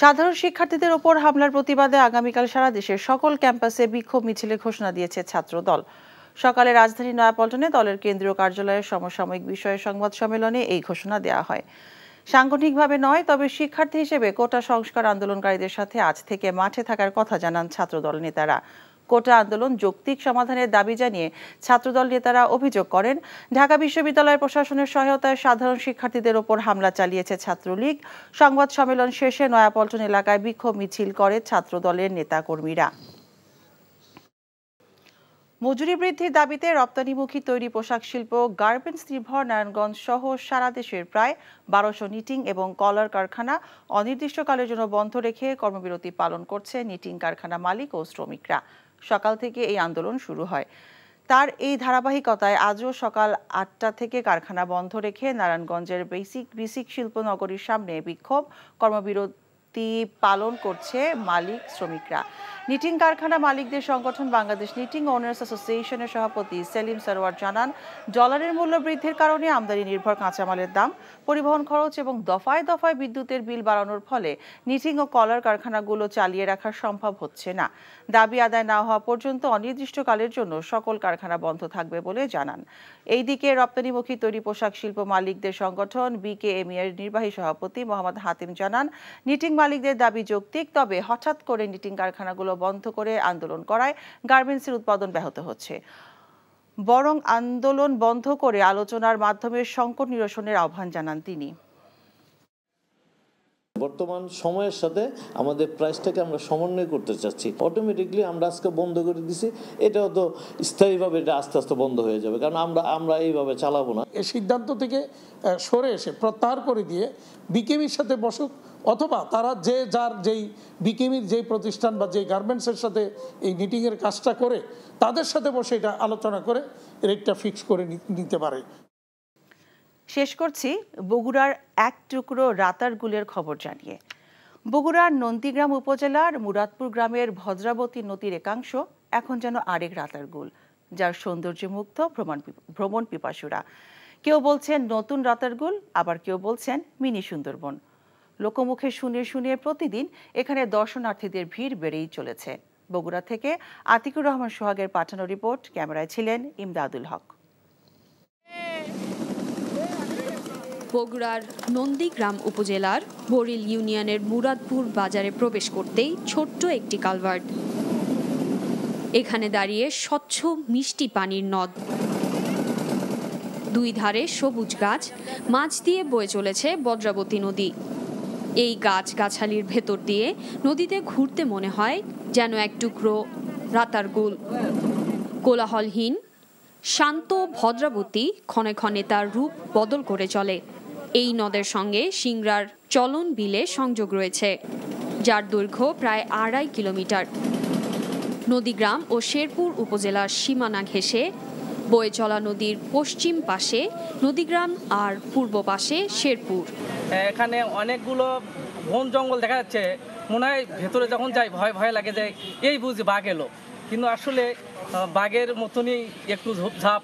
সাধারণ শিক্ষার্থীদের ওপর হামলার প্রতিবাদে আগামীকাল সারা দেশের সকল ক্যাম্পাসে বিক্ষোভ মিছিলের ঘোষণা দিয়েছে ছাত্রদল। সকালে রাজধানী নয়াপল্টনে দলের কেন্দ্রীয় কার্যালয়ের সমসাময়িক বিষয়ে সংবাদ সম্মেলনে এই ঘোষণা দেওয়া হয়। সাংগঠনিকভাবে নয়, তবে শিক্ষার্থী হিসেবে কোটা সংস্কার আন্দোলনকারীদের সাথে আজ থেকে মাঠে থাকার কথা জানান ছাত্রদল নেতারা। কোটা আন্দোলন যৌক্তিক সমাধানের দাবি জানিয়ে ছাত্রদল নেতারা অভিযোগ করেন, ঢাকা বিশ্ববিদ্যালয় প্রশাসনের সহায়তায় সাধারণ শিক্ষার্থীদের ওপর হামলা চালিয়েছে ছাত্রলীগ। সংবাদ সম্মেলন শেষে নয়াপল্টন এলাকায় বিক্ষোভ মিছিল করে ছাত্রদলের নেতাকর্মীরা। মজুরি বৃদ্ধির দাবিতে রপ্তানিমুখী তৈরি পোশাক শিল্প গার্মেন্টস নির্ভর নারায়ণগঞ্জ সহ সারা দেশের প্রায় 1200 নিটিং এবং কলার কারখানা অনির্দিষ্টকালের জন্য বন্ধ রেখে কর্মবিরতি পালন করছে নিটিং কারখানা মালিক ও শ্রমিকরা। সকাল থেকে এই আন্দোলন শুরু হয়। তার এই ধারাবাহিকতায় আজও সকাল 8টা থেকে কারখানা বন্ধ রেখে নারায়ণগঞ্জের বেসিক শিল্পনগরীর সামনে বিক্ষোভ কর্মবিরতি পালন করছে মালিক শ্রমিকরা। নিটিং কারখানা মালিকদের সংগঠন বাংলাদেশ নিটিং ওনার্স অ্যাসোসিয়েশনের সভাপতি সেলিম সরওয়ার জানান, ডলারের মূল্য বৃদ্ধির কারণে আমদানি নির্ভর কাঁচামালের দাম, পরিবহন খরচ এবং দফায় দফায় বিদ্যুতের বিল বাড়ানোর ফলে নিটিং ও কলার কারখানাগুলো চালিয়ে রাখা সম্ভব হচ্ছে না। দাবি আদায় না হওয়া পর্যন্ত অনির্দিষ্টকালের জন্য সকল কারখানা বন্ধ থাকবে বলে জানান। এইদিকে রপ্তানিমুখী তৈরি পোশাক শিল্প মালিকদের সংগঠন বিকেএমই এর নির্বাহী সভাপতি মোহাম্মদ হাতিম জানান, নিটিং মালিকদের দাবি যৌক্তিক, তবে হঠাৎ করে নিটিং কারখানাগুলো বন্ধ করে আন্দোলন করায় গার্মেন্টসের উৎপাদন ব্যাহত হচ্ছে। বরং আন্দোলন বন্ধ করে আলোচনার মাধ্যমে সংকট নিরসনের আহ্বান জানান তিনি। বর্তমান সময়ের সাথে আমাদের প্রাইসটাকে আমরা সমন্বয় করতে চাচ্ছি। অটোমেটিকলি আমরা আজকে বন্ধ করে দিছি, এটাও তো স্থায়ীভাবে এটা আস্তে আস্তে বন্ধ হয়ে যাবে, কারণ আমরা এইভাবে চালাবো না। এই সিদ্ধান্ত থেকে সরে এসে প্রত্যাহার করে দিয়ে বিকেএমইর সাথে বসুক, অথবা তারা যার যেই বিকেএমইর যেই প্রতিষ্ঠান বা যেই গার্মেন্টসের সাথে এই নিটিংয়ের কাজটা করে তাদের সাথে বসে এটা আলোচনা করে রেটটা ফিক্স করে নিতে পারে। শেষ করছি বগুড়ার এক টুকরো রাতার গুলের খবর জানিয়ে। বগুড়ার নন্দীগ্রাম উপজেলার মুরাদপুর গ্রামের ভদ্রাবতী নদীর একাংশ এখন যেন আরেক রাতার গুল, যার সৌন্দর্যে মুগ্ধ ভ্রমণ পিপাসুরা। কেউ বলছেন নতুন রাতার গুল, আবার কেউ বলছেন মিনি সুন্দরবন। লোকমুখে শুনে শুনে প্রতিদিন এখানে দর্শনার্থীদের ভিড় বেড়েই চলেছে। বগুড়া থেকে আতিকুর রহমান সোহাগের পাঠানো রিপোর্ট, ক্যামেরায় ছিলেন ইমদাদুল হক। বগুড়ার নন্দীগ্রাম উপজেলার বরিল ইউনিয়নের মুরাদপুর বাজারে প্রবেশ করতেই ছোট্ট একটি কালভার্ট। এখানে দাঁড়িয়ে স্বচ্ছ মিষ্টি পানির নদ, দুই ধারে সবুজ গাছ, মাঝ দিয়ে বয়ে চলেছে ভদ্রাবতী নদী। এই গাছগাছালির ভেতর দিয়ে নদীতে ঘুরতে মনে হয় যেন এক টুকরো রাতার গুল। কোলাহলহীন শান্ত ভদ্রাবতী ক্ষণে ক্ষণে তার রূপ বদল করে চলে। এই নদের সঙ্গে সিংড়ার চলন বিলে সংযোগ রয়েছে, যার দৈর্ঘ্য প্রায় 2.5 কিলোমিটার। নদীগ্রাম ও শেরপুর উপজেলার সীমানা ঘেঁষে বয়ে চলা নদীর পশ্চিম পাশে নদীগ্রাম আর পূর্ব পাশে শেরপুর। এখানে অনেকগুলো বন জঙ্গল দেখা যাচ্ছে, মনে হয় ভেতরে যখন যাই ভয় ভয় লাগে যে এই বুঝি বাঘ এলো, কিন্তু আসলে বাঘের মতনই একটু ঝোপঝাপ,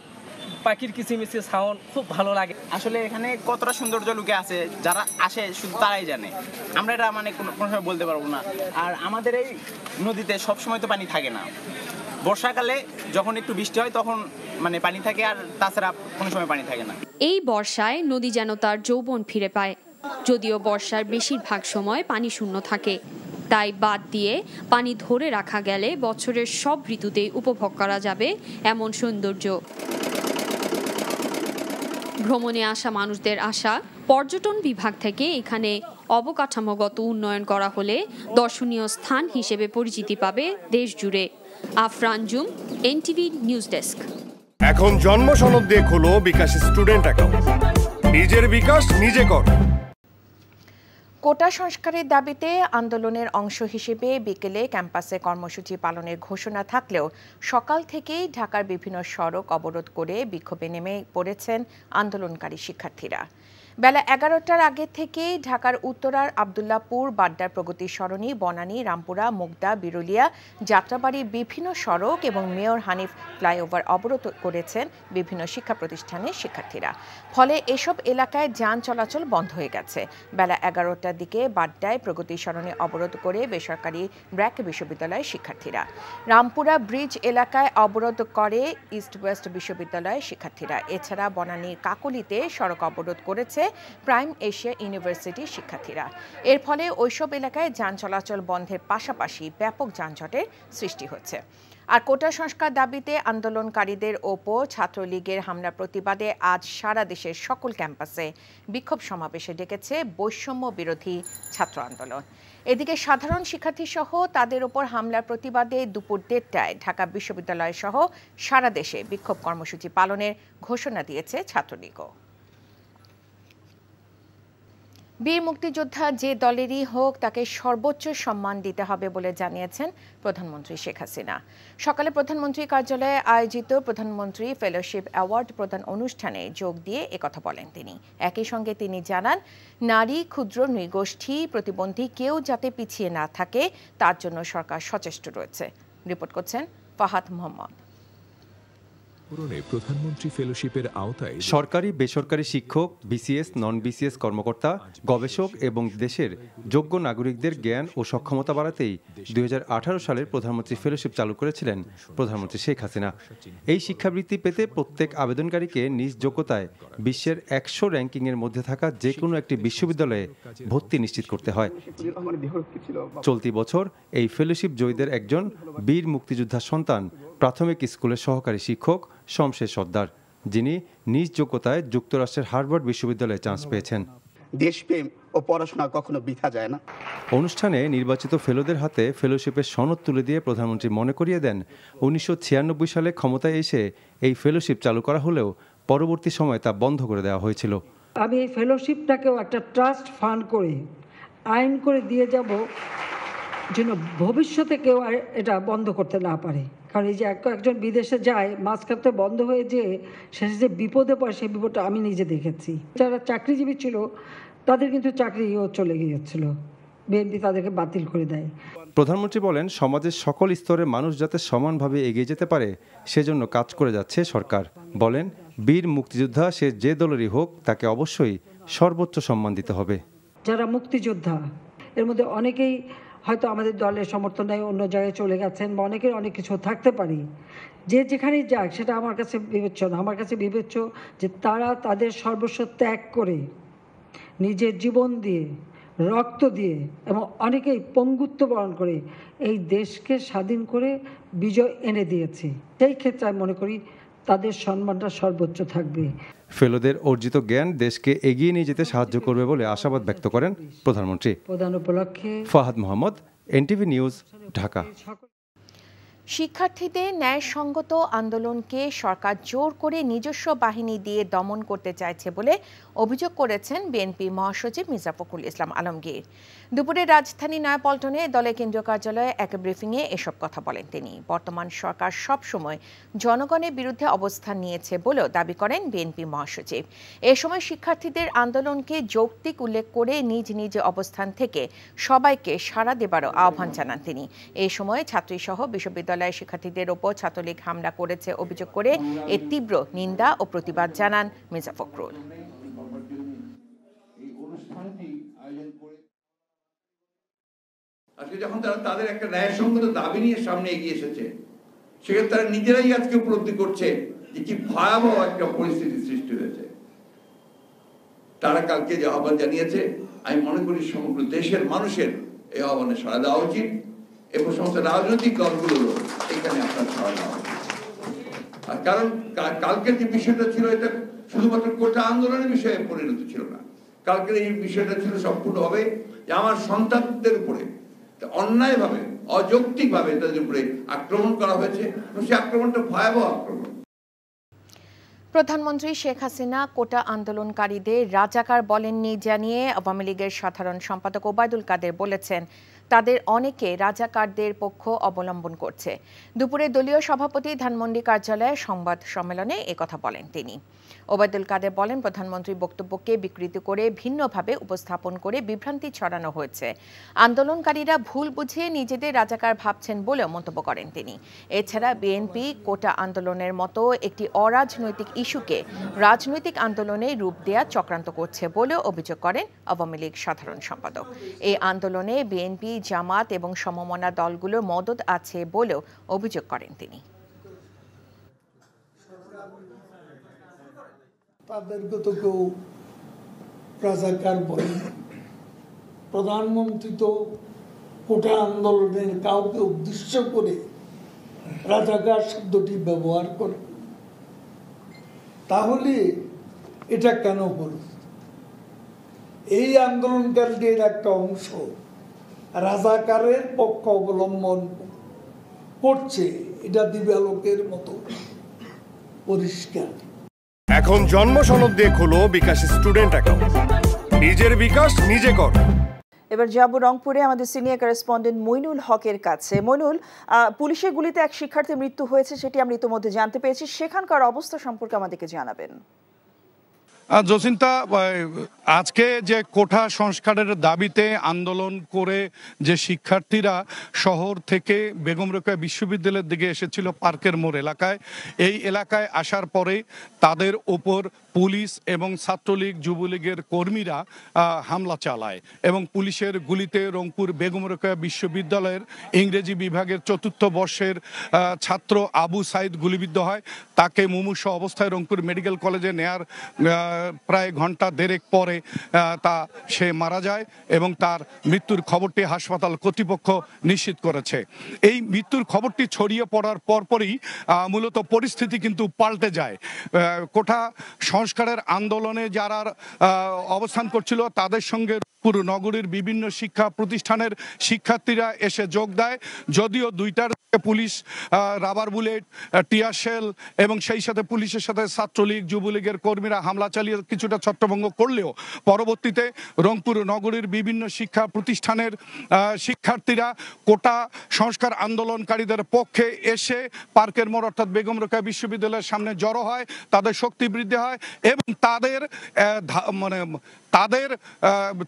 পাখির কিচিমিচি সাউন্ড খুব ভালো লাগে। আসলে এখানে কতটা সৌন্দর্য লুকে আছে, যারা আসে শুধু তারাই জানে, আমরা এটা মানে কোনো সময় বলতে পারবো না। আর আমাদের এই নদীতে সবসময় তো পানি থাকে না, বর্ষাকালে যখন একটু বৃষ্টি হয় তখন মানে পানি থাকে, আর তাছাড়া কোনো সময় পানি থাকে না। এই বর্ষায় নদী যেন তার যৌবন ফিরে পায়, যদিও বর্ষার বেশিরভাগ সময় পানি শূন্য থাকে। তাই বাদ দিয়ে পানি ধরে রাখা গেলে বছরের সব ঋতুতেই উপভোগ করা যাবে এমন সৌন্দর্য। ভ্রমণে আসা মানুষদের আশা, পর্যটন বিভাগ থেকে এখানে অবকাঠামোগত উন্নয়ন করা হলে দর্শনীয় স্থান হিসেবে পরিচিতি পাবে দেশ জুড়ে। Afran zoom, NTV news desk. এখন জন্ম সনদ দিয়ে খোলো বিকাশ স্টুডেন্ট অ্যাকাউন্ট, নিজের বিকাশ নিজে কর। কোটা সংস্কারের দাবিতে আন্দোলনের অংশ হিসেবে বিকেলে ক্যাম্পাসে কর্মসূচি পালনের ঘোষণা থাকলেও সকাল থেকেই ঢাকার বিভিন্ন সড়ক অবরোধ করে বিক্ষোভে নেমে পড়েছেন আন্দোলনকারী শিক্ষার্থীরা। বেলা 11টার আগে থেকেই ঢাকার উত্তরার আব্দুল্লাহপুর, বাড্ডার প্রগতি সরণি, বনানী, রামপুরা, মুগদা, বিরুলিয়া, যাত্রাবাড়ির বিভিন্ন সড়ক এবং মেয়র হানিফ ফ্লাইওভার অবরোধ করেছেন বিভিন্ন শিক্ষা প্রতিষ্ঠানের শিক্ষার্থীরা। ফলে এসব এলাকায় যান চলাচল বন্ধ হয়ে গেছে। বেলা 11টার দিকে বাড্ডায় প্রগতি সরণি অবরোধ করে বেসরকারি ব্র্যাক বিশ্ববিদ্যালয়ের শিক্ষার্থীরা। রামপুরা ব্রিজ এলাকায় অবরোধ করে ইস্ট ওয়েস্ট বিশ্ববিদ্যালয়ের শিক্ষার্থীরা। এছাড়া বনানীর কাকলিতে সড়ক অবরোধ করেছে প্রাইম এশিয়া ইউনিভার্সিটির শিক্ষার্থীরা। এর ফলে ওইসব এলাকায় যান চলাচল বন্ধের পাশাপাশি ব্যাপক যানজটের সৃষ্টি হচ্ছে। আর কোটা সংস্কার দাবিতে আন্দোলনকারীদের ওপর ছাত্রলীগের হামলার প্রতিবাদে আজ সারা দেশের সকল ক্যাম্পাসে বিক্ষোভ সমাবেশে ডেকেছে বৈষম্য বিরোধী ছাত্র আন্দোলন। এদিকে সাধারণ শিক্ষার্থী সহ তাদের ওপর হামলার প্রতিবাদে দুপুর 1:30টায় ঢাকা বিশ্ববিদ্যালয় সহ সারা দেশে বিক্ষোভ কর্মসূচি পালনের ঘোষণা দিয়েছে ছাত্রলীগও। বীর মুক্তিযোদ্ধা যে দলেরই হোক তাকে সর্বোচ্চ সম্মান দিতে হবে বলে জানিয়েছেন প্রধানমন্ত্রী শেখ হাসিনা। সকালে প্রধানমন্ত্রী কার্যালয়ে আয়োজিত প্রধানমন্ত্রী ফেলোশিপ অ্যাওয়ার্ড প্রদান অনুষ্ঠানে যোগ দিয়ে একথা বলেন তিনি। একই সঙ্গে তিনি জানান, নারী, ক্ষুদ্র নৃগোষ্ঠী, প্রতিবন্ধী কেউ যাতে পিছিয়ে না থাকে তার জন্য সরকার সচেষ্ট রয়েছে। রিপোর্ট করছেন ফাহাদ মোহাম্মদ। প্রধানমন্ত্রী ফেলোশিপের আওতায় সরকারি বেসরকারি শিক্ষক, বিসিএস, নন বিসিএস কর্মকর্তা, গবেষক এবং দেশের যোগ্য নাগরিকদের জ্ঞান ও সক্ষমতা বাড়াতেই 2018 সালের প্রধানমন্ত্রী ফেলোশিপ চালু করেছিলেন প্রধানমন্ত্রী শেখ হাসিনা। এই শিক্ষাবৃত্তি পেতে প্রত্যেক আবেদনকারীকে নিজ যোগ্যতায় বিশ্বের 100 র্যাঙ্কিংয়ের মধ্যে থাকা যে কোনো একটি বিশ্ববিদ্যালয়ে ভর্তি নিশ্চিত করতে হয়। চলতি বছর এই ফেলোশিপ জয়ীদের একজন বীর মুক্তিযোদ্ধার সন্তান, প্রাথমিক স্কুলের সহকারী শিক্ষক শমশের সর্দার, যিনি নিজ যোগ্যতায় যুক্তরাষ্ট্রের হার্ভার্ড বিশ্ববিদ্যালয়ে চান্স পেয়েছেন। দেশপ্রেম ও পড়াশোনা কখনো বৃথা যায় না। অনুষ্ঠানে নির্বাচিত ফেলোদের হাতে ফেলোশিপের সনদ তুলে দিয়ে প্রধানমন্ত্রী মনে করিয়ে দেন, 1996 সালে ক্ষমতায় এসে এই ফেলোশিপ চালু করা হলেও পরবর্তী সময়ে তা বন্ধ করে দেওয়া হয়েছিল। আমি এই ফেলোশিপটাকেও একটা ট্রাস্ট ফান্ড করে আইন করে দিয়ে যাব, যেন ভবিষ্যতে কেউ আর এটা বন্ধ করতে না পারে। কারণ এই যে একজন বিদেশে যায়, মাঝখানে বন্ধ হয়ে যেয়ে শেষে যে বিপদে পড়ে, সেই বিপদটা আমি নিজে দেখেছি। যারা চাকরিজীবী ছিল তাদের কিন্তু চাকরিও চলে গিয়েছিল, বিএনপি তাদেরকে বাতিল করে দেয়। প্রধানমন্ত্রী বলেন, সমাজের সকল স্তরের মানুষ যাতে সমানভাবে এগিয়ে যেতে পারে সেজন্য কাজ করে যাচ্ছে সরকার। বলেন, বীর মুক্তিযোদ্ধা সে যে দলেরই হোক তাকে অবশ্যই সর্বোচ্চ সম্মান দিতে হবে। যারা মুক্তিযোদ্ধা, এর মধ্যে অনেকেই হয়তো আমাদের দলের সমর্থনে অন্য জায়গায় চলে গেছেন, বা অনেকের অনেক কিছু থাকতে পারি, যে যেখানেই যাক সেটা আমার কাছে বিবেচ্য না। আমার কাছে বিবেচ্য যে তারা তাদের সর্বস্ব ত্যাগ করে, নিজের জীবন দিয়ে, রক্ত দিয়ে এবং অনেকেই পঙ্গুত্ব বরণ করে এই দেশকে স্বাধীন করে বিজয় এনে দিয়েছে। সেই ক্ষেত্রে আমি মনে করি তাদের সম্মানটা সর্বোচ্চ থাকবে। ফেলোদের অর্জিত জ্ঞান দেশকে এগিয়ে নিয়ে যেতে সাহায্য করবে বলে আশাবাদ ব্যক্ত করেন প্রধানমন্ত্রী। প্রধান উপলক্ষে ফাহাদ মোহাম্মদ, এনটিভি নিউজ, ঢাকা। শিক্ষার্থীদের ন্যায়সঙ্গত আন্দোলনকে সরকার জোর করে নিজস্ব বাহিনী দিয়ে দমন করতে চাইছে বলে অভিযোগ করেছেন বিএনপি মহাসচিব মির্জা ফখরুল ইসলাম আলমগীর। দুপুরে রাজধানী নয়াপল্টনে দলের কেন্দ্রীয় কার্যালয়ে এক ব্রিফিংয়ে এসব কথা বলেন তিনি। বর্তমান সরকার সবসময় জনগণের বিরুদ্ধে অবস্থান নিয়েছে বলেও দাবি করেন বিএনপি মহাসচিব। এ সময় শিক্ষার্থীদের আন্দোলনকে যৌক্তিক উল্লেখ করে নিজ নিজ অবস্থান থেকে সবাইকে সাড়া দেবারও আহ্বান জানান তিনি। এই সময় ছাত্রীসহ বিশ্ববিদ্যালয়ের শিক্ষার্থীদের ওপর ছাত্রলীগ হামলা করেছে অভিযোগ করে এর তীব্র নিন্দা ও প্রতিবাদ জানান মির্জা ফখরুল। আজকে যখন তারা তাদের একটা ন্যায়সঙ্গত দাবি নিয়ে সামনে এগিয়ে এসেছে, সেক্ষেত্রে তারা নিজেরাই আজকে উপলব্ধি করছে যে কি ভয়াবহ একটা পরিস্থিতি সৃষ্টি হয়েছে। তারা কালকে যে আহ্বান জানিয়েছে, আমি মনে করি সমগ্র দেশের মানুষের এই আহ্বানে সাড়া দেওয়া উচিত এবং সমস্ত রাজনৈতিক দলগুলোরও এখানে আপনার সাড়া দেওয়া উচিত। আর কারণ কালকের যে বিষয়টা ছিল, এটা শুধুমাত্র কোটা আন্দোলনের বিষয়ে পরিণত ছিল না। কালকের এই বিষয়টা ছিল সম্পূর্ণভাবে যে আমার সন্তানদের উপরে অন্যায়ভাবে, অযৌক্তিকভাবে তাদের উপরে আক্রমণ করা হয়েছে। সেই আক্রমণটা ভয়াবহ আক্রমণ। প্রধানমন্ত্রী শেখ হাসিনা কোটা আন্দোলনকারীদের রাজাকার বলেননি জানিয়ে আওয়ামী লীগের সাধারণ সম্পাদক ওবায়দুল কাদের বলেছেন, তাদের অনেকে রাজাকারদের পক্ষ অবলম্বন করছে। দুপুরে দলীয় সভাপতি ধানমন্ডি কার্যালয়ে সংবাদ সম্মেলনে একথা বলেন তিনি। ওবায়দুল কাদের বলেন, প্রধানমন্ত্রীর বক্তব্যকে বিকৃত করে ভিন্নভাবে উপস্থাপন করে বিভ্রান্তি ছড়ানো হয়েছে। আন্দোলনকারীরা ভুল বুঝিয়ে নিজেদের রাজাকার ভাবছেন বলেও মন্তব্য করেন তিনি। এছাড়া বিএনপি কোটা আন্দোলনের মতো একটি অরাজনৈতিক ইস্যুকে রাজনৈতিক আন্দোলনে রূপ দেয়া চক্রান্ত করছে বলেও অভিযোগ করেন আওয়ামী লীগ সাধারণ সম্পাদক। এই আন্দোলনে বিএনপি, জামাত এবং সমমনা দলগুলোর মদত আছে বলেও অভিযোগ করেন তিনি। তাদেরকে তো কেউ রাজাকার বলে, প্রধানমন্ত্রী তো কোটা আন্দোলনের কাউকে উদ্দেশ্য করে রাজাকার শব্দটি ব্যবহার করে। তাহলে এটা কেন হল? এই আন্দোলনকারীদের একটা অংশ রাজাকারের পক্ষ অবলম্বন করছে, এটা দিবালোকের মতো পরিষ্কার। এখন জন্ম সনদ দিয়ে খোলো বিকাশ স্টুডেন্ট অ্যাকাউন্ট। নিজের বিকাশ নিজে কর। এবার যাব রংপুরে আমাদের সিনিয়র করেসপন্ডেন্ট মইনুল হকের কাছে। মইনুল, পুলিশের গুলিতে এক শিক্ষার্থীর মৃত্যু হয়েছে, সেটি আমরা ইতিমধ্যে জানতে পেরেছি। সেখানকার অবস্থা সম্পর্কে আমাদেরকে জানাবেন। জসিন্তা, আজকে যে কোটা সংস্কারের দাবিতে আন্দোলন করে যে শিক্ষার্থীরা শহর থেকে বেগম রোকেয়া বিশ্ববিদ্যালয়ের দিকে এসেছিল পার্কের মোড় এলাকায়, এই এলাকায় আসার পরে তাদের ওপর পুলিশ এবং ছাত্রলীগ যুবলীগের কর্মীরা হামলা চালায় এবং পুলিশের গুলিতে রংপুর বেগম রোকেয়া বিশ্ববিদ্যালয়ের ইংরেজি বিভাগের ৪র্থ বর্ষের ছাত্র আবু সাইদ গুলিবিদ্ধ হয়। তাকে মুমূর্ষ অবস্থায় রংপুর মেডিকেল কলেজে নেয়ার প্রায় ঘন্টা দেড়েক পরে সে মারা যায় এবং তার মৃত্যুর খবরটি হাসপাতাল কর্তৃপক্ষ নিশ্চিত করেছে। এই মৃত্যুর খবরটি ছড়িয়ে পড়ার পরপরই মূলত পরিস্থিতি কিন্তু পাল্টে যায়। কোটা সংস্কারের আন্দোলনে যারা অবস্থান করছিল তাদের সঙ্গে পুরো নগরীর বিভিন্ন শিক্ষা প্রতিষ্ঠানের শিক্ষার্থীরা এসে যোগ দেয়। যদিও দুইটার police rubber bullet, tear shell এবং সেই সাথে পুলিশের সাথে ছাত্রলীগ যুবলীগের কর্মীরা হামলা চালিয়ে কিছুটা ছত্রভঙ্গ করলেও পরবর্তীতে রংপুর নগরীর বিভিন্ন শিক্ষা প্রতিষ্ঠানের শিক্ষার্থীরা কোটা সংস্কার আন্দোলনকারীদের পক্ষে এসে পার্কের মোড় অর্থাৎ বেগম রোকেয়া বিশ্ববিদ্যালয়ের সামনে জড়ো হয়, তাদের শক্তি বৃদ্ধি হয় এবং তাদের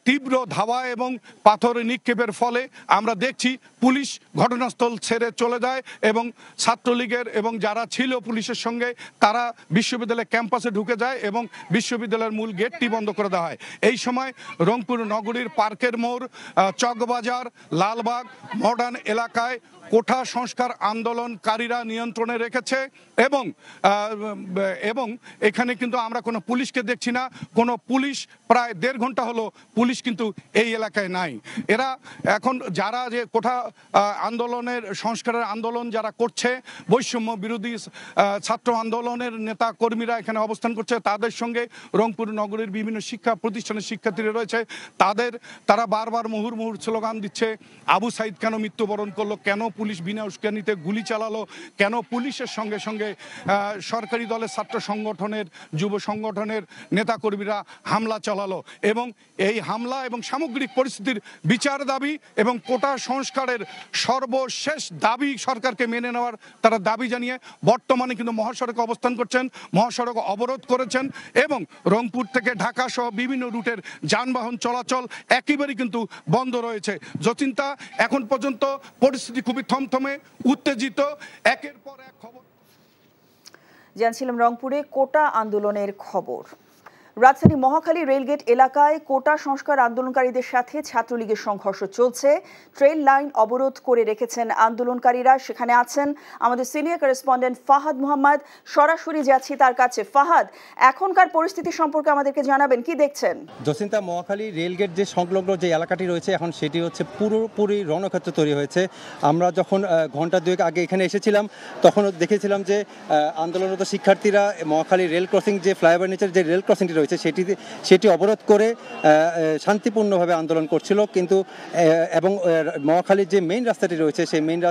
তীব্র ধাওয়া এবং পাথর নিক্ষেপের ফলে আমরা দেখছি পুলিশ ঘটনাস্থল ছেড়ে চলে যায় এবং ছাত্রলীগের এবং যারা ছিল পুলিশের সঙ্গে তারা বিশ্ববিদ্যালয়ের ক্যাম্পাসে ঢুকে যায় এবং বিশ্ববিদ্যালয়ের মূল গেটটি বন্ধ করে দেওয়া হয়। এই সময় রংপুর নগরীর পার্কের মোড়, চকবাজার, লালবাগ, মডার্ন এলাকায় কোটা সংস্কার আন্দোলনকারীরা নিয়ন্ত্রণে রেখেছে এবং এখানে কিন্তু আমরা কোনো পুলিশকে দেখছি না। কোনো পুলিশ প্রায় 1.5 ঘন্টা হলো পুলিশ কিন্তু এই এলাকায় নাই। এরা এখন যারা যে কোটা আন্দোলনের সংস্কারের আন্দোলন যারা করছে, বৈষম্য বিরোধী ছাত্র আন্দোলনের নেতা কর্মীরা এখানে অবস্থান করছে, তাদের সঙ্গে রংপুর নগরীর বিভিন্ন শিক্ষা প্রতিষ্ঠানের শিক্ষার্থীরা রয়েছে। তারা বারবার মুহুর্মুহুর স্লোগান দিচ্ছে, আবু সাইদ কেন মৃত্যুবরণ করলো, কেন পুলিশ বিনা উস্কানিতে গুলি চালালো, কেন পুলিশের সঙ্গে সঙ্গে সরকারি দলের ছাত্র সংগঠনের যুব সংগঠনের নেতাকর্মীরা হামলা চালালো। এবং এই হামলা এবং সামগ্রিক পরিস্থিতির বিচার দাবি এবং কোটা সংস্কারের সর্বশেষ দাবি সরকারকে মেনে নেওয়ার তারা দাবি জানিয়ে বর্তমানে কিন্তু মহাসড়কে অবস্থান করছেন, মহাসড়ক অবরোধ করেছেন এবং রংপুর থেকে ঢাকা সহ বিভিন্ন রুটের যানবাহন চলাচল একেবারেই কিন্তু বন্ধ রয়েছে। জচিন্তা, এখন পর্যন্ত পরিস্থিতি খুবই থমথমে, উত্তেজিত। একের পর এক খবর জানছিলাম রংপুরে কোটা আন্দোলনের খবর। রাজধানী মহাখালী রেলগেট এলাকায় কোটা সংস্কার আন্দোলনকারীদের সাথে ছাত্রলীগের সংঘর্ষ চলছে। ট্রেন লাইন অবরোধ করে রেখেছেন আন্দোলনকারীরা। সেখানে আছেন আমাদের সিনিয়র করেসপন্ডেন্ট ফাহাদ মোহাম্মদ। সরাসরি যাচ্ছি তার কাছে। ফাহাদ, এখনকার পরিস্থিতি সম্পর্কে আমাদেরকে জানাবেন, কি দেখছেন? জসিন্তা, মহাখালী রেলগেট যে সংলগ্ন যে এলাকাটি রয়েছে এখন সেটি হচ্ছে পুরোপুরি রণক্ষেত্র তৈরি হয়েছে। আমরা যখন ঘন্টা 2 আগে এখানে এসেছিলাম তখন দেখেছিলাম যে আন্দোলনরত শিক্ষার্থীরা মহাখালী রেল ক্রসিং যে ফ্লাইওভার নিচের যে রেল ক্রসিংটি রয়েছে সেটি অবরোধ করে শান্তিপূর্ণভাবে আন্দোলন করছিল। কিন্তু এবং মহাখালীর যে মেইন রাস্তাটি রয়েছে সেই মেইন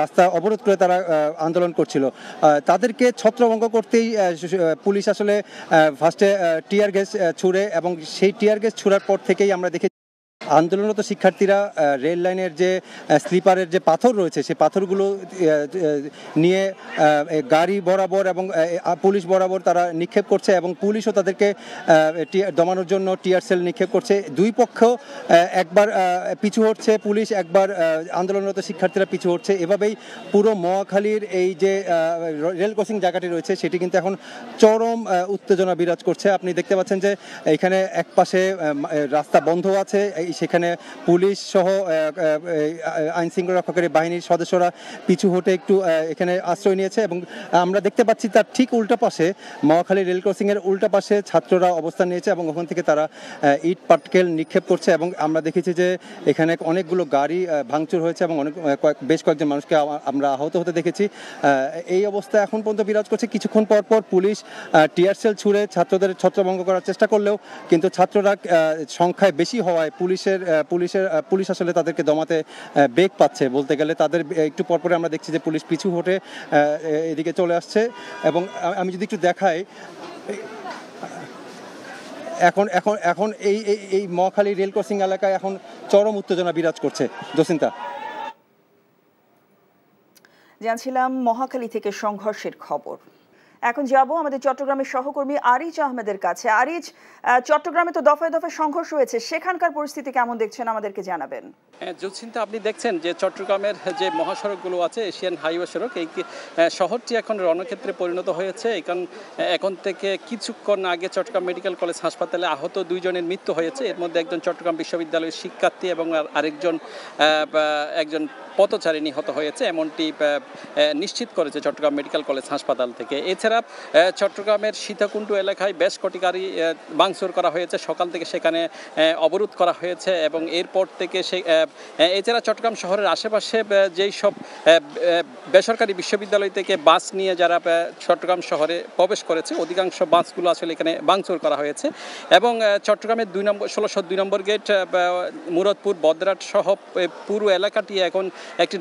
রাস্তা অবরোধ করে তারা আন্দোলন করছিল। তাদেরকে ছত্রভঙ্গ করতেই পুলিশ আসলে ফার্স্টে টিয়ার গ্যাস ছুড়ে এবং সেই টিয়ার গ্যাস ছুড়ার পর থেকেই আমরা দেখি আন্দোলনরত শিক্ষার্থীরা রেল লাইনের যে স্লিপারের যে পাথর রয়েছে সেই পাথরগুলো নিয়ে গাড়ি বরাবর এবং পুলিশ বরাবর তারা নিক্ষেপ করছে এবং পুলিশও তাদেরকে দমানোর জন্য টিয়ার সেল নিক্ষেপ করছে। দুই পক্ষ একবার পিছু হচ্ছে পুলিশ, একবার আন্দোলনরত শিক্ষার্থীরা পিছু হচ্ছে। এভাবেই পুরো মহাখালীর এই যে রেল ক্রসিং জায়গাটি রয়েছে সেটি কিন্তু এখন চরম উত্তেজনা বিরাজ করছে। আপনি দেখতে পাচ্ছেন যে এখানে এক পাশে রাস্তা বন্ধ আছে, সেখানে পুলিশ সহ আইন শৃঙ্খলা রক্ষাকারী বাহিনীর সদস্যরা পিছু হটে একটু এখানে আশ্রয় নিয়েছে এবং আমরা দেখতে পাচ্ছি তার ঠিক উল্টা পাশে মহাখালী রেল ক্রসিংয়ের উল্টা পাশে ছাত্ররা অবস্থান নিয়েছে এবং ওখান থেকে তারা ইট পাটকেল নিক্ষেপ করছে এবং আমরা দেখেছি যে এখানে অনেকগুলো গাড়ি ভাঙচুর হয়েছে এবং বেশ কয়েকজন মানুষকে আমরা আহত হতে দেখেছি। এই অবস্থা এখন পর্যন্ত বিরাজ করছে। কিছুক্ষণ পর পর পুলিশ টিয়ার সেল ছুড়ে ছাত্রদের ছত্রভঙ্গ করার চেষ্টা করলেও কিন্তু ছাত্ররা সংখ্যায় বেশি হওয়ায় পুলিশ আসলে তাদেরকে দমাতে বেগ পাচ্ছে বলতে গেলে। তাদের একটু পরপরে আমরা দেখছি যে পুলিশ পিছু হটে এদিকে চলে আসছে এবং আমি যদি একটু দেখাই এখন এখন এখন এই মহাখালী রেল ক্রসিং এলাকায় এখন চরম উত্তেজনা বিরাজ করছে। জসিন্তা, জানছিলাম মহাখালী থেকে সংঘর্ষের খবর। এখন যাব আমাদের চট্টগ্রামের সহকর্মী আরিজ আহমেদের কাছে। আরিজ, চট্টগ্রামে তো দফায় দফায় সংঘর্ষ হয়েছে, সেখানকার পরিস্থিতি কেমন দেখছেন আমাদেরকে জানাবেন। জসিন্তা, আপনি দেখছেন যে চট্টগ্রামের যে মহাসড়কগুলো আছে, এশিয়ান হাইওয়ে সড়ক, এই শহরটি এখন রণক্ষেত্রে পরিণত হয়েছে। এখন থেকে কিছুক্ষণ আগে চট্টগ্রাম মেডিকেল কলেজ হাসপাতালে আহত 2 জনের মৃত্যু হয়েছে। এর মধ্যে একজন চট্টগ্রাম বিশ্ববিদ্যালয়ের শিক্ষার্থী এবং একজন পথচারী নিহত হয়েছে, এমনটি নিশ্চিত করেছে চট্টগ্রাম মেডিকেল কলেজ হাসপাতাল থেকে। এছাড়া চট্টগ্রামের সীতাকুণ্ড এলাকায় বেশ কটি গাড়ি ভাঙচুর করা হয়েছে, সকাল থেকে সেখানে অবরোধ করা হয়েছে এবং এরপর থেকে এছাড়া চট্টগ্রাম শহরের আশেপাশে যেই সব বেসরকারি বিশ্ববিদ্যালয় থেকে বাস নিয়ে যারা চট্টগ্রাম শহরে প্রবেশ করেছে অধিকাংশ বাসগুলো আসলে এখানে ভাঙচুর করা হয়েছে এবং চট্টগ্রামের 1602 নম্বর গেট, মুরাদপুর, বদরাট সহ পুরো এলাকাটি এখন একটি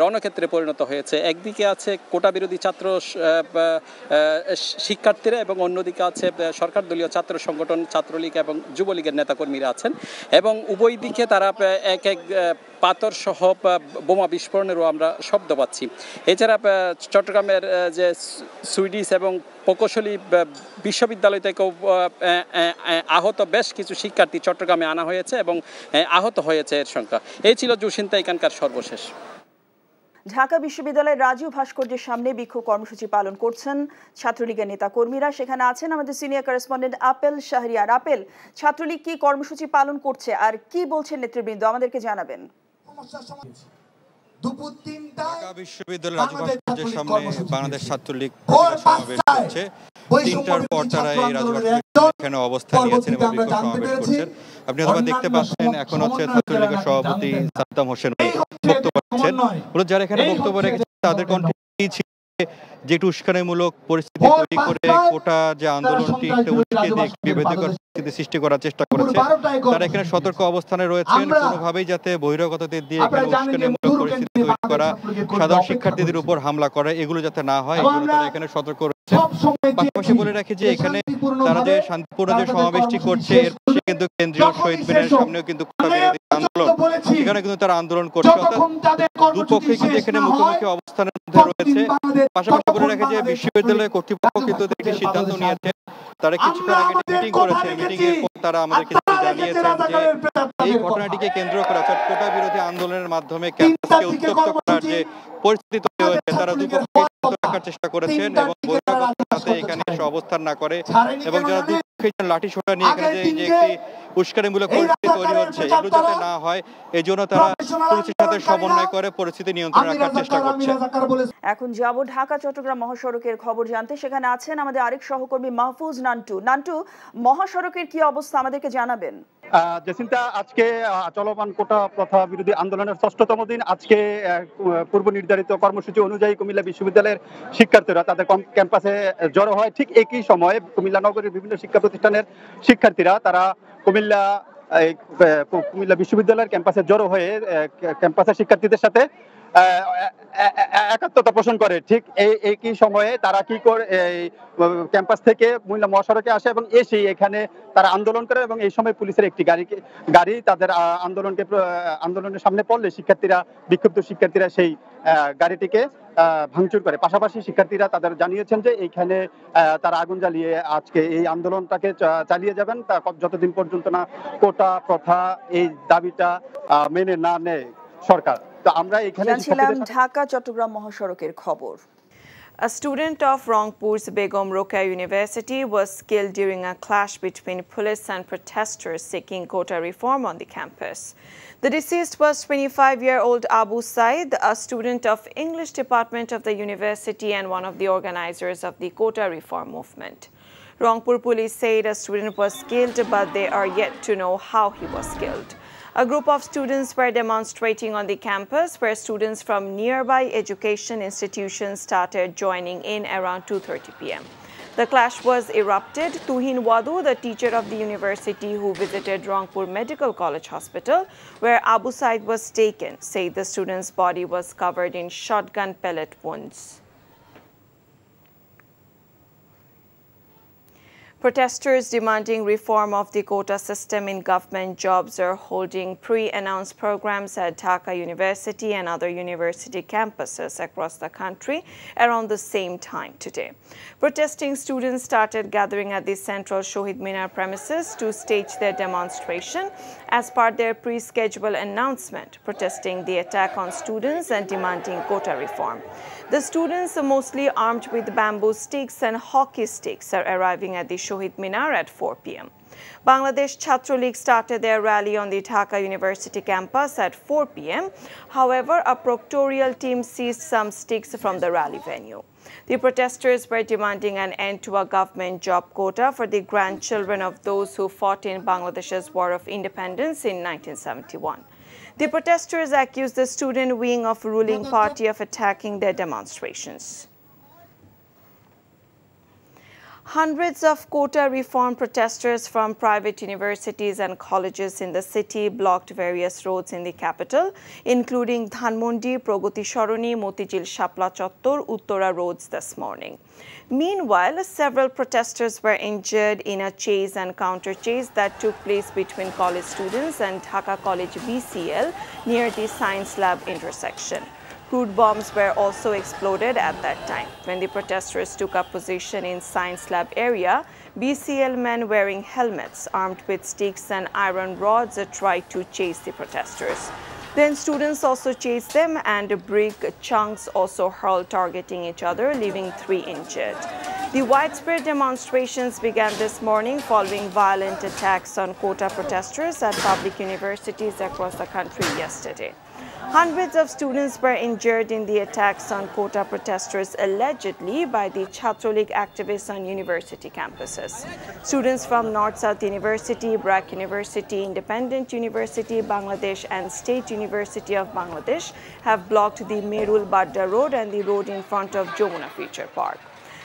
রণক্ষেত্রে পরিণত হয়েছে। একদিকে আছে কোটা বিরোধী ছাত্র শিক্ষার্থীরা এবং অন্যদিকে আছে সরকার দলীয় ছাত্র সংগঠন, ছাত্রলীগ এবং যুবলীগের নেতাকর্মীরা আছেন এবং উভয় দিকে তারা এক পাথর সহ বোমা বিস্ফোরণেরও আমরা শব্দ পাচ্ছি। এছাড়া চট্টগ্রামের যে সুইডিশ এবং প্রকৌশলী বিশ্ববিদ্যালয় থেকেও আহত বেশ কিছু শিক্ষার্থী চট্টগ্রামে আনা হয়েছে এবং আহত হয়েছে এর সংখ্যা। এই ছিল জসিন্তা এখানকার সর্বশেষ। ঢাকা বিশ্ববিদ্যালয়ের রাজু ভাস্কর্যের সামনে বিক্ষোভ কর্মসূচি পালন করছেন ছাত্রলীগের নেতা কর্মীরা। সেখানে আছেন আমাদের senior correspondent apple Shahriar. Apple, Chhatra League কি কর্মসূচি পালন করছে আর কি বলছেন নেতৃবৃন্দ, আমাদেরকে জানাবেন। ঢাকা বিশ্ববিদ্যালয়ের রাজু ভাস্কর্যের সামনে বাংলাদেশ ছাত্রলীগ সমাবেশ করছে। 3টার পর তারা এই রাজু ভাস্কর্যের এখানে অবস্থান নিয়েছেন এবং বিক্ষোভ সমাবেশ করছেন। আপনি হয়তো দেখতে পাচ্ছেন এখন হচ্ছে ছাত্রলীগের সভাপতি সাদ্দাম হোসেন বক্তব্য রাখছেন। যারা এখানে বক্তব্য রেখেছেন তাদের কণ্ঠে যে একটু উস্কানিমূলক পরিস্থিতি তৈরি করে কোটা যে আন্দোলনটি উস্কে দিয়ে বিভেদকর পরিস্থিতি সৃষ্টি করার চেষ্টা করেছে। তারা এখানে সতর্ক অবস্থানে রয়েছেন, কোনোভাবেই যাতে বহিরাগতদের দিয়ে এখানে উস্কানিমূলক পরিস্থিতি তৈরি করা, সাধারণ শিক্ষার্থীদের উপর হামলা করা, এগুলো যাতে না হয় এগুলো তারা এখানে সতর্ক রয়েছে। পাশাপাশি বলে রাখি যে এখানে তারা যে শান্তিপূর্ণ যে সমাবেশটি করছে এর পাশে কিন্তু কেন্দ্রীয় শহীদ মিনারের সামনেও কিন্তু কোটা বিরোধী আন্দোলন, এখানে কিন্তু তারা আন্দোলন করছে। অর্থাৎ দুপক্ষই কিন্তু এখানে মুখোমুখি অবস্থানের মধ্যে রয়েছে। পাশাপাশি বলে রাখি যে বিশ্ববিদ্যালয় কর্তৃপক্ষ কিন্তু একটি সিদ্ধান্ত নিয়েছে। তারা কিছুক্ষণ আগে মিটিং করেছে, মিটিং এর পর তারা আমাদেরকে জানিয়েছেন যে এই ঘটনাটিকে কেন্দ্র করে অর্থাৎ কোটা বিরোধী আন্দোলনের মাধ্যমে ক্যাম্পাসকে উত্তপ্ত করার যে পরিস্থিতি তৈরি হয়েছে তারা দুপক্ষকে রাখার চেষ্টা করেছেন এবং বহিরাগত এখানে এসে অবস্থান না করে এবং যারা দুপক্ষে লাঠি সোটা নিয়ে এখানে যে একটি উস্কানিমূলক পরিস্থিতি তৈরি হচ্ছে এগুলো যাতে না হয় এই জন্য তারা পুলিশের সাথে সমন্বয় করে পরিস্থিতি নিয়ন্ত্রণে রাখার চেষ্টা করছে। এখন যাব ঢাকা চট্টগ্রাম মহাসড়কের খবর জানতে। সেখানে আছেন আমাদের আরেক সহকর্মী মাহফুজ নান্টু। মহাসড়কের কি অবস্থা আমাদেরকে জানাবেন। জসিন্তা, আজকে চলমান কোটা প্রথা বিরোধী আন্দোলনের ৬ষ্ঠতম দিন। আজকে পূর্ব নির্ধারিত কর্মসূচি অনুযায়ী কুমিল্লা বিশ্ববিদ্যালয়ের শিক্ষার্থীরা তাদের ক্যাম্পাসে জড়ো হয়। ঠিক একই সময়ে কুমিল্লা নগরীর বিভিন্ন শিক্ষা প্রতিষ্ঠানের শিক্ষার্থীরা তারা কুমিল্লা বিশ্ববিদ্যালয়ের ক্যাম্পাসে জড়ো হয়ে ক্যাম্পাসের শিক্ষার্থীদের সাথে একাত্মতা পোষণ করে। ঠিক একই সময়ে তারা কি করে এই ক্যাম্পাস থেকে কুমিল্লা মহাসড়কে আসে এবং এসে এখানে তারা আন্দোলন করে এবং এই সময় পুলিশের একটি গাড়ি তাদের আন্দোলনের সামনে পড়লে বিক্ষুব্ধ শিক্ষার্থীরা সেই গাড়িটিকে ভাঙচুর করে। পাশাপাশি শিক্ষার্থীরা তাদের জানিয়েছেন যে এইখানে তারা আগুন জ্বালিয়ে আজকে এই আন্দোলনটাকে চালিয়ে যাবেন যতদিন পর্যন্ত না কোটা প্রথা এই দাবিটা মেনে না নেয় সরকার। তো আমরা এখানে ঢাকা চট্টগ্রাম মহাসড়কের খবর। A student of Rangpur's Begum Rokeya University was killed during a clash between police and protesters seeking quota reform on the campus. The deceased was 25-year-old Abu Said, a student of English department of the university and one of the organizers of the quota reform movement. Rangpur police said a student was killed, but they are yet to know how he was killed. A group of students were demonstrating on the campus where students from nearby education institutions started joining in around 2:30 p.m. The clash was erupted. Tuhin Wadu, the teacher of the university who visited Rangpur Medical College Hospital, where Abu Said was taken, said the student's body was covered in shotgun pellet wounds. Protesters demanding reform of the quota system in government jobs are holding pre-announced programs at Dhaka University and other university campuses across the country around the same time today. Protesting students started gathering at the central Shohid Minar premises to stage their demonstration as part of their pre-scheduled announcement, protesting the attack on students and demanding quota reform. The students, mostly armed with bamboo sticks and hockey sticks, are arriving at the Shohid Minar at 4 p.m. Bangladesh Chhatra League started their rally on the Dhaka University campus at 4 p.m. However, a proctorial team seized some sticks from the rally venue. The protesters were demanding an end to a government job quota for the grandchildren of those who fought in Bangladesh's War of Independence in 1971. The protesters accused the student wing of ruling party of attacking their demonstrations. Hundreds of quota reform protesters from private universities and colleges in the city blocked various roads in the capital, including Dhanmondi, Pragati Soroni, Motijil Shapla Chottor, Uttara roads this morning. Meanwhile, several protesters were injured in a chase and counter-chase that took place between college students and Dhaka College BCL near the Science Lab intersection. Crude bombs were also exploded at that time. When the protesters took up position in Science Lab area, BCL men wearing helmets armed with sticks and iron rods tried to chase the protesters. Then students also chased them and brick chunks also hurled targeting each other, leaving 3 injured. The widespread demonstrations began this morning following violent attacks on quota protesters at public universities across the country yesterday. Hundreds of students were injured in the attacks on quota protesters allegedly by the Chhatra League activists on university campuses. Students from North-South University, BRAC University, Independent University, Bangladesh and State University of Bangladesh have blocked the Merul Badda Road and the road in front of Jamuna Future Park.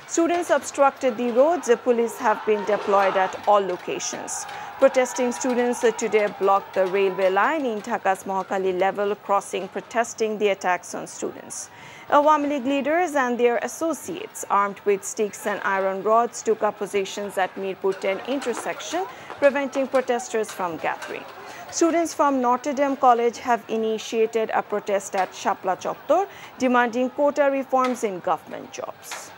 Students obstructed the roads. The police have been deployed at all locations. Protesting students today blocked the railway line in Dhaka's Mohakali level crossing, protesting the attacks on students. Awami League leaders and their associates, armed with sticks and iron rods, took up positions at Mirpur 10 intersection, preventing protesters from gathering. Students from Notre Dame College have initiated a protest at Shapla Chottor, demanding quota reforms in government jobs.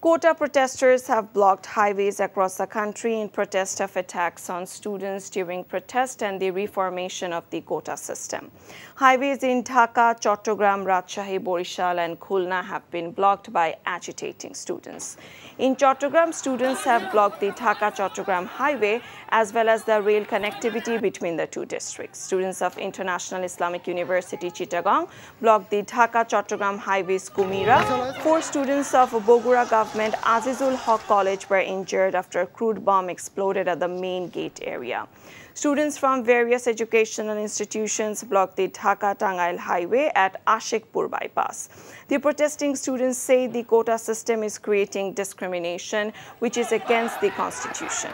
Quota protesters have blocked highways across the country in protest of attacks on students during protest and the reformation of the quota system. Highways in Dhaka, Chattogram, Rajshahi, Borishal and Khulna have been blocked by agitating students. In Chattogram, students have blocked the Dhaka-Chattogram highway as well as the rail connectivity between the 2 districts. Students of International Islamic University Chittagong blocked the Dhaka-Chattogram highway's Kumira. 4 students of Bogura Government Azizul Haq College were injured after a crude bomb exploded at the main gate area. Students from various educational institutions blocked the Dhaka-Tangail highway at Ashikpur bypass. The protesting students say the quota system is creating discrimination, which is against the constitution.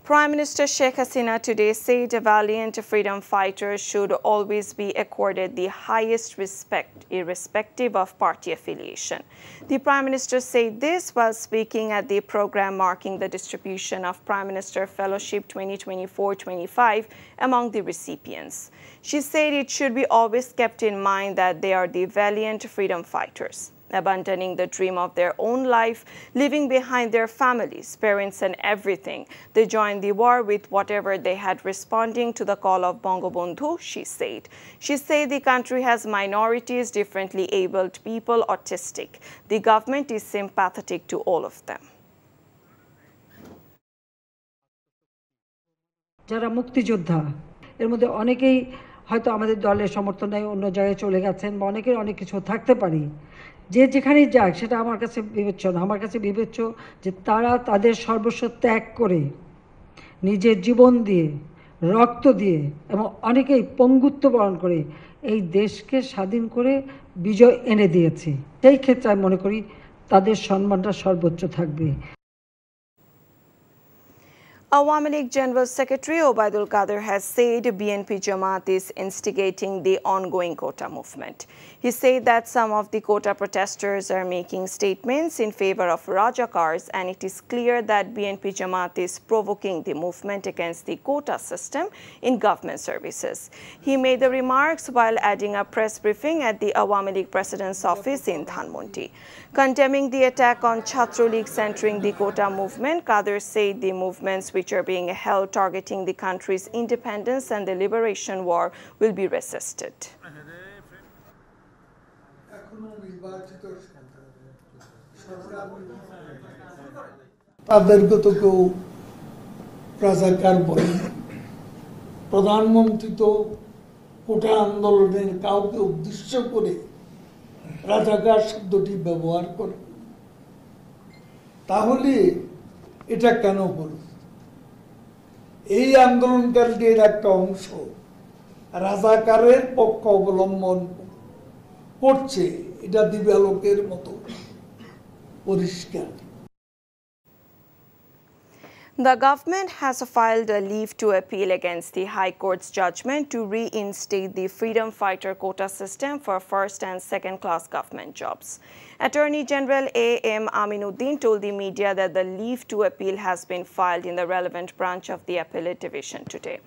Prime Minister Sheikh Hasina today said valiant freedom fighters should always be accorded the highest respect, irrespective of party affiliation. The Prime Minister said this while speaking at the program marking the distribution of Prime Minister Fellowship 2024-25 among the recipients. She said it should be always kept in mind that they are the valiant freedom fighters, abandoning the dream of their own life, leaving behind their families, parents and everything. They joined the war with whatever they had, responding to the call of Bangabandhu, she said. She said the country has minorities, differently abled people, autistic. The government is sympathetic to all of them. যারা মুক্তিযোদ্ধা এর মধ্যে অনেকেই হয়তো আমাদের দলের সমর্থনে অন্য জায়গায় চলে গেছেন বা অনেকের অনেক কিছু থাকতে পারি, যে যেখানেই যাক সেটা আমার কাছে বিবেচ্য না। আমার কাছে বিবেচ্য যে তারা তাদের সর্বস্ব ত্যাগ করে নিজের জীবন দিয়ে, রক্ত দিয়ে এবং অনেকেই পঙ্গুত্ব বরণ করে এই দেশকে স্বাধীন করে বিজয় এনে দিয়েছে। সেই ক্ষেত্রে আমি মনে করি তাদের সম্মানটা সর্বোচ্চ থাকবে। Awami League General Secretary Obaidul Qadir has said BNP Jamaat is instigating the ongoing quota movement. He said that some of the quota protesters are making statements in favor of Rajakars, and it is clear that BNP Jamaat is provoking the movement against the quota system in government services. He made the remarks while adding a press briefing at the Awami League President's office in Dhanmondi. Condemning the attack on Chhatra League centering the quota movement, Qadir said the movements which are being held targeting the country's independence and the liberation war will be resisted. তাদেরকে তো কেউ রাজাকার বলে, প্রধানমন্ত্রী তো কোটা আন্দোলনের কাউকে উদ্দেশ্য করে রাজাকার শব্দটি ব্যবহার করে। তাহলে এটা কেন হলো? এই আন্দোলনকারীদের একটা অংশ রাজাকারের পক্ষ অবলম্বন করছে, এটা দিবালোকের মতো পরিষ্কার। The government has filed a leave to appeal against the High Court's judgment to reinstate the freedom fighter quota system for first and second class government jobs. Attorney General A.M. Aminuddin told the media that the leave to appeal has been filed in the relevant branch of the appellate division today.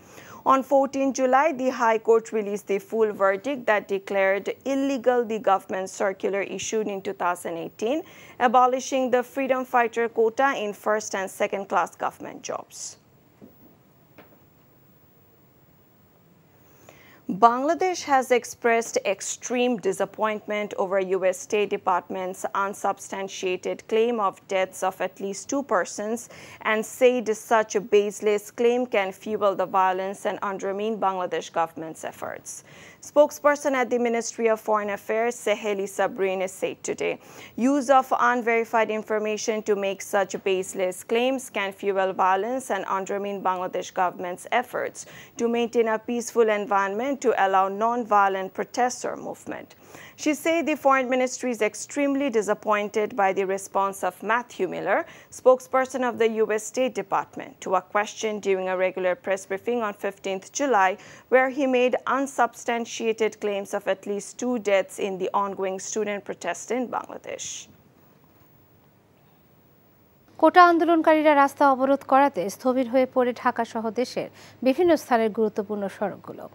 On 14 July, the High Court released the full verdict that declared illegal the government circular issued in 2018, abolishing the freedom fighter quota in first and second class government jobs. Bangladesh has expressed extreme disappointment over U.S. State Department's unsubstantiated claim of deaths of at least 2 persons and said such a baseless claim can fuel the violence and undermine Bangladesh government's efforts. Spokesperson at the Ministry of Foreign Affairs, Seheli Sabrin, said today, use of unverified information to make such baseless claims can fuel violence and undermine Bangladesh government's efforts to maintain a peaceful environment to allow non-violent protest or movement. She said the Foreign Ministry is extremely disappointed by the response of Matthew Miller, spokesperson of the U.S. State Department, to a question during a regular press briefing on 15th July, where he made unsubstantiated claims of at least 2 deaths in the ongoing student protest in Bangladesh. কোটা আন্দোলনকারীরা রাস্তা অবরোধ করাতে স্থবির হয়ে পড়ে ঢাকা সহ দেশের বিভিন্ন স্থানের গুরুত্বপূর্ণ সড়কগুলো।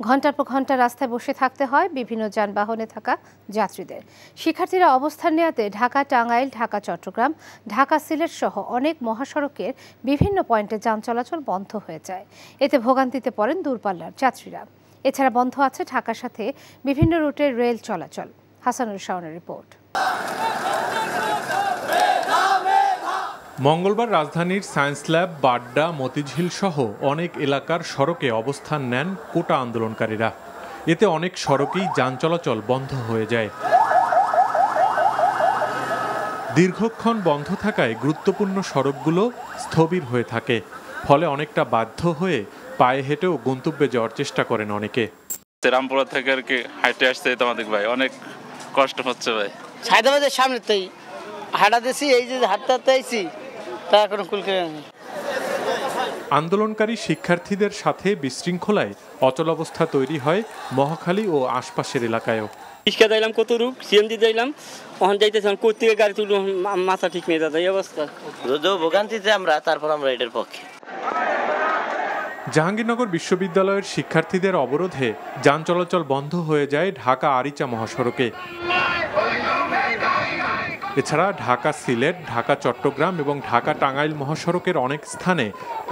ঘণ্টার পর ঘণ্টা রাস্তায় বসে থাকতে হয় বিভিন্ন যানবাহনে থাকা যাত্রীদের। শিক্ষার্থীরা অবস্থান নেওয়াতে ঢাকা টাঙ্গাইল, ঢাকা চট্টগ্রাম, ঢাকা সিলেট সহ অনেক মহাসড়কের বিভিন্ন পয়েন্টে যান চলাচল বন্ধ হয়ে যায়। এতে ভোগান্তিতে পড়েন দূরপাল্লার যাত্রীরা। এছাড়া বন্ধ আছে ঢাকার সাথে বিভিন্ন রুটের রেল চলাচল। হাসানুর শাওনের রিপোর্ট। মঙ্গলবার রাজধানীর সায়েন্স ল্যাব, বাড্ডা, মতিঝিল সহ অনেক এলাকার সড়কে অবস্থান নেন কোটা আন্দোলনকারীরা। এতে অনেক সড়কেই যান চলাচল বন্ধ হয়ে যায়। দীর্ঘক্ষণ বন্ধ থাকায় গুরুত্বপূর্ণ সড়কগুলো স্থবির হয়ে থাকে। ফলে অনেকটা বাধ্য হয়ে পায়ে হেঁটেও গন্তব্যে যাওয়ার চেষ্টা করেন অনেকে। রামপুরা থেকে আর কি হাইটে আসতে তোমাদের ভাই অনেক কষ্ট হচ্ছে ভাই। হায়দ্রাবাদের সামনে তাই হাঁটা দিয়েছি, এই যে হাঁটতে আইছি তা এখন কুল করে আন্দোলনকারী শিক্ষার্থীদের সাথে বিশৃঙ্খলায় অচলাবস্থা তৈরি হয় মহাখালী ও আশপাশের এলাকায়ও। রিক্সা যাইলাম কত রূপ, সিএনজি যাইলাম, ওখান যাইতেছিলাম কোথেকে গাড়ি তুলব, মাথা ঠিক নেই দাদা, এই অবস্থা। যদিও ভোগান্তিতে আমরা, তারপর আমরা এটার পক্ষে। জাহাঙ্গীরনগর বিশ্ববিদ্যালয়ের শিক্ষার্থীদের অবরোধে যান চলাচল বন্ধ হয়ে যায় ঢাকা আরিচা মহাসড়কে। এছাড়া ঢাকা সিলেট, ঢাকা চট্টগ্রাম এবং ঢাকা টাঙ্গাইল মহাসড়কের অনেক স্থানে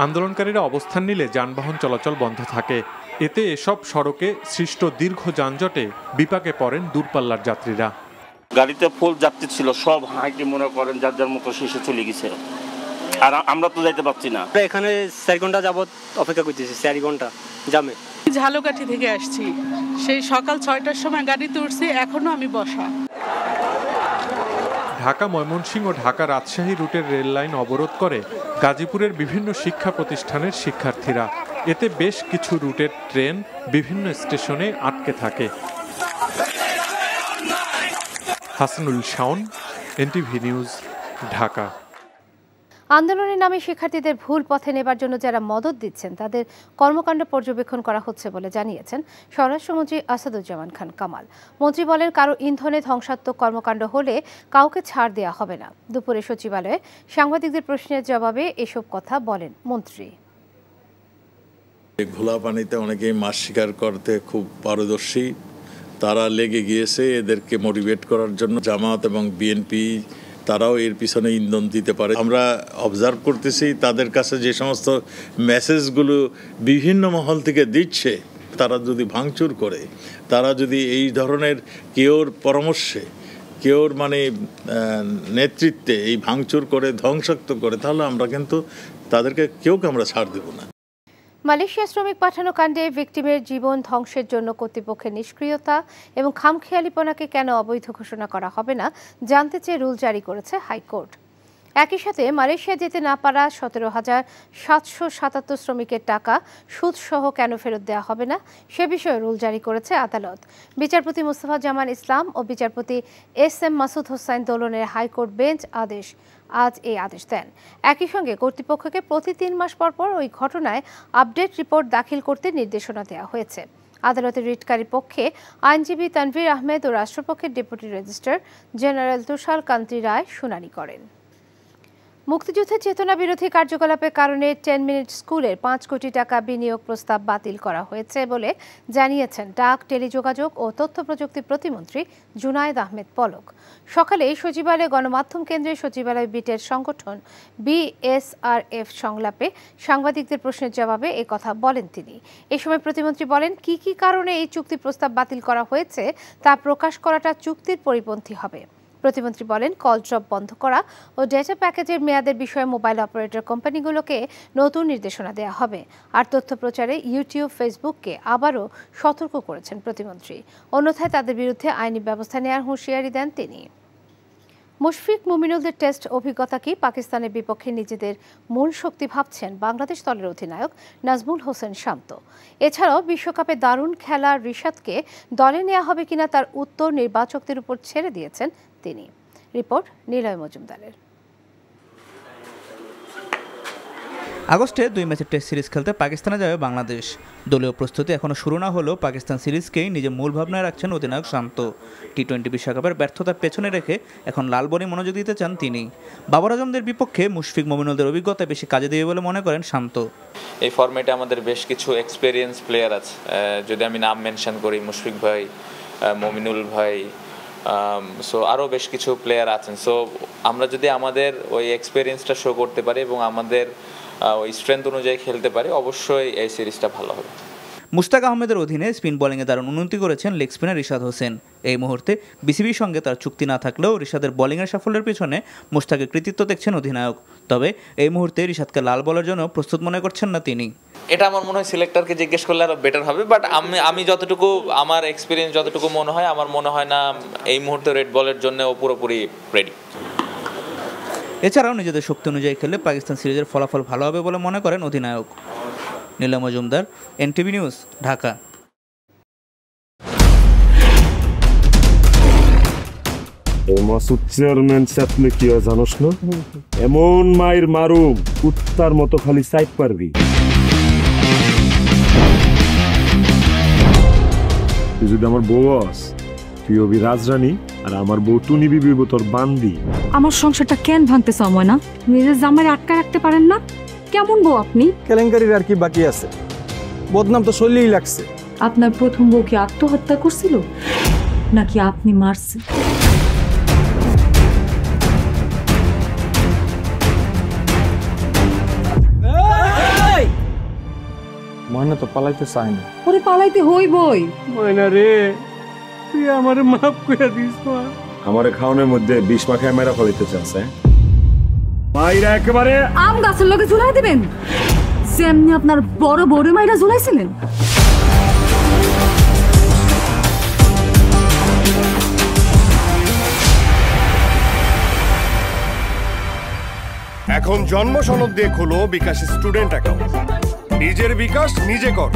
আন্দোলনকারীরা অবস্থান নিলে যানবাহন চলাচল বন্ধ থাকে। এতে এসব সড়কে সৃষ্ট দীর্ঘ যানজটে বিপাকে পড়েন দূরপাল্লার যাত্রীরা। গাড়িতে ফুল যাত্রী ছিল, সব হাঁটি মনে করেন যার যার মতো শেষে চলে গেছে, আর আমরা তো যাইতে পারছি না। এখানে 4 ঘন্টা যাবত অপেক্ষা করতেছি, 4 ঘন্টা জামে। ঝালকাঠি থেকে আসছি, সেই সকাল 6টার সময় গাড়িতে উঠছি, এখনো আমি বসা। ঢাকা ময়মনসিংহ ও ঢাকা রাজশাহী রুটের রেল লাইন অবরোধ করে গাজীপুরের বিভিন্ন শিক্ষা প্রতিষ্ঠানের শিক্ষার্থীরা। এতে বেশ কিছু রুটের ট্রেন বিভিন্ন স্টেশনে আটকে থাকে। Hasanul Shaon, NTV news, Dhaka. আন্দোলনের নামে শিক্ষার্থীদের ভুল পথে নেবার জন্য যারা মদত দিচ্ছেন তাদের কর্মকাণ্ড পর্যবেক্ষণ করা হচ্ছে বলে জানিয়েছেন স্বরাষ্ট্রমন্ত্রী আসাদুজ্জামান খান কামাল। মন্ত্রী বলেন, কারো ইন্ধনে ধ্বংসাত্মক কর্মকাণ্ড হলে কাউকে ছাড় দেওয়া হবে না। দুপুরে সচিবালয়ে সাংবাদিকদের প্রশ্নের জবাবে এসব কথা বলেন মন্ত্রী। ঘোলা পানিতে অনেকেই মাছ শিকার করতে খুব পারদর্শী, তারা লেগে গিয়েছে এদেরকে মোটিভেট করার জন্য। জামাত এবং বিএনপি তারাও এর পিছনে ইন্ধন দিতে পারে। আমরা অবজার্ভ করতেছি তাদের কাছে যে সমস্ত মেসেজগুলো বিভিন্ন মহল থেকে দিচ্ছে, তারা যদি ভাঙচুর করে, তারা যদি এই ধরনের কেউর পরামর্শে, কেউর নেতৃত্বে এই ভাঙচুর করে ধ্বংসাত্মক করে, তাহলে আমরা কিন্তু তাদেরকে কেউকে আমরা ছাড় দেব না। মালয়েশিয়া শ্রমিক পাঠানো কাণ্ডে ভিকটিমের জীবন ধ্বংসের জন্য কর্তৃপক্ষের নিষ্ক্রিয়তা এবং খামখেয়ালিপনাকে কেন অবৈধ ঘোষণা করা হবে না জানতে চেয়ে রুল জারি করেছে হাইকোর্ট। একই সাথে মালয়েশিয়া যেতে না পারা 17,777 শ্রমিকের টাকা সুদসহ কেন ফেরত দেওয়া হবে না সে বিষয়ে রুল জারি করেছে আদালত। বিচারপতি মুস্তাফা জামান ইসলাম ও বিচারপতি SM মাসুদ হোসাইন দোলনের হাইকোর্ট বেঞ্চ আজ এই আদেশ দেন। একই সঙ্গে কর্তৃপক্ষকে প্রতি 3 মাস পর পর ওই ঘটনায় আপডেট রিপোর্ট দাখিল করতে নির্দেশনা দেওয়া হয়েছে। আদালতের রিটকারী পক্ষে আইনজীবী তানভীর আহমেদ ও রাষ্ট্রপক্ষের ডেপুটি রেজিস্ট্রার জেনারেল তুষার কান্তি রায় শুনানি করেন। মুক্তিযুদ্ধের চেতনা বিরোধী কার্যকলাপের কারণে 10 মিনিট স্কুলের 5 কোটি টাকা বিনিয়োগ প্রস্তাব বাতিল করা হয়েছে বলে জানিয়েছেন ডাক, টেলিযোগাযোগ ও তথ্য প্রযুক্তি প্রতিমন্ত্রী জুনায়েদ আহমেদ পলক। সকালে সচিবালয়ে গণমাধ্যম কেন্দ্রে সচিবালয় বিটের সংগঠন BSRF সংলাপে সাংবাদিকদের প্রশ্নের জবাবে এ কথা বলেন তিনি। এ সময় প্রতিমন্ত্রী বলেন, কি কি কারণে এই চুক্তি প্রস্তাব বাতিল করা হয়েছে তা প্রকাশ করাটা চুক্তির পরিপন্থী হবে। প্রতিমন্ত্রী বলেন, কল ড্রপ বন্ধ করা ও ডেটা প্যাকেজের মেয়াদের বিষয়ে মোবাইল অপারেটর কোম্পানিগুলোকে নতুন নির্দেশনা দেওয়া হবে। আর তথ্য প্রচারে ইউটিউব, ফেসবুককে আবারও সতর্ক করেছেন প্রতিমন্ত্রী। অন্যথায় তাদের বিরুদ্ধে আইনি ব্যবস্থা নেওয়ার হুঁশিয়ারি দেন তিনি। মুশফিক মুমিনুলদের টেস্ট অভিজ্ঞতাকেই পাকিস্তানের বিপক্ষে নিজেদের মূল শক্তি ভাবছেন বাংলাদেশ দলের অধিনায়ক নাজমুল হোসেন শান্ত। এছাড়াও বিশ্বকাপে দারুণ খেলা রিশাদকে দলে নেওয়া হবে কিনা তার উত্তর নির্বাচকদের উপর ছেড়ে দিয়েছেন তিনি। রিপোর্ট নিলয় মজুমদারের। আগস্টে 2 ম্যাচের টেস্ট সিরিজ খেলতে পাকিস্তানে যাবে বাংলাদেশ। দলীয় প্রস্তুতি এখনও শুরু না হলেও পাকিস্তান সিরিজকেই নিজের মূল ভাবনায় রাখছেন অধিনায়ক শান্ত। টি-20 বিশ্বকাপের ব্যর্থতার পেছনে রেখে এখন লাল বলে মনোযোগ দিতে চান তিনি। বাবর আজমদের বিপক্ষে মুশফিক মুমিনুলদের অভিজ্ঞতা বেশি কাজে দেবে বলে মনে করেন শান্ত। এই ফরম্যাটে আমাদের বেশ কিছু এক্সপেরিয়েন্স প্লেয়ার আছে, যদি আমি নাম মেনশন করি, মুশফিক ভাই, মুমিনুল ভাই, সো আরও বেশ কিছু প্লেয়ার আছেন। সো আমরা যদি আমাদের ওই এক্সপেরিয়েন্সটা শো করতে পারি এবং আমাদের ওই স্ট্রেংথ অনুযায়ী খেলতে পারি, অবশ্যই এই সিরিজটা ভালো হবে। মুশতাক আহমেদের অধীনে স্পিন বোলিংয়ে দারুণ উন্নতি করেছেন লেগ স্পিনার রিশাদ হোসেন। এই মুহূর্তে বিসিবির সঙ্গে তার চুক্তি না থাকলেও রিশাদের বোলিংয়ের সাফল্যের পিছনে মুশতাকের কৃতিত্ব দেখছেন অধিনায়ক। তবে এই মুহূর্তে রিশাদকে লাল বলের জন্য প্রস্তুত মনে করছেন না তিনি। এটা আমার মনে হয় সিলেক্টরকে জিজ্ঞেস করলে আরো বেটার হবে, বাট আমি যতটুকু আমার এক্সপিরিয়েন্স যতটুকু মনে হয়, আমার মনে হয় না এই মুহূর্তে রেড বলের জন্য ও পুরোপুরি রেডি। এছাড়াও নিজেদের শক্তি অনুযায়ী খেললে পাকিস্তান সিরিজের ফলাফল ভালো হবে বলে মনে করেন অধিনায়ক। Niloy Majumder, NTV news, Dhaka. Masud chairman চাপলে কি হয় জানোস না? এমন মায়ের মারুম কুত্তার মতো খালি সাইড পারবি। তুই যদি আমার বউ আস, তুই হবি রাজরানী আর আমার বউ টুনি বিবি তোর বান্দি। আমার সংসারটা কেন ভাঙতে চাও না? নিজের জামাই আটকা রাখতে পারেন না? কেমন বউ আপনি? কেলেঙ্কারির আর কি বাকি আছে? বদনাম তো শৈলেই লাগছে। আপনার প্রথম বউ কি আত্মহত্যা করছিল নাকি আপনি মারছেন? ময়না তো পালাইতে চায় না। ওরে পালাইতে হইবই। ময়না রে, তুই আমারে মাফ করে দিস। আমারে খাওয়ানোর মধ্যে বিষ মাখায় মেরা ফলাইতে চাচ্ছে। মাইরা একেবারে আম গাছের লগে ঝুলাই দিবেন যেমনি আপনার বড় বড় মাইরা ঝুলাইছিলেন। এখন জন্ম সনদ দিয়ে খোলো বিকাশ স্টুডেন্ট অ্যাকাউন্ট। নিজের বিকাশ নিজে কর।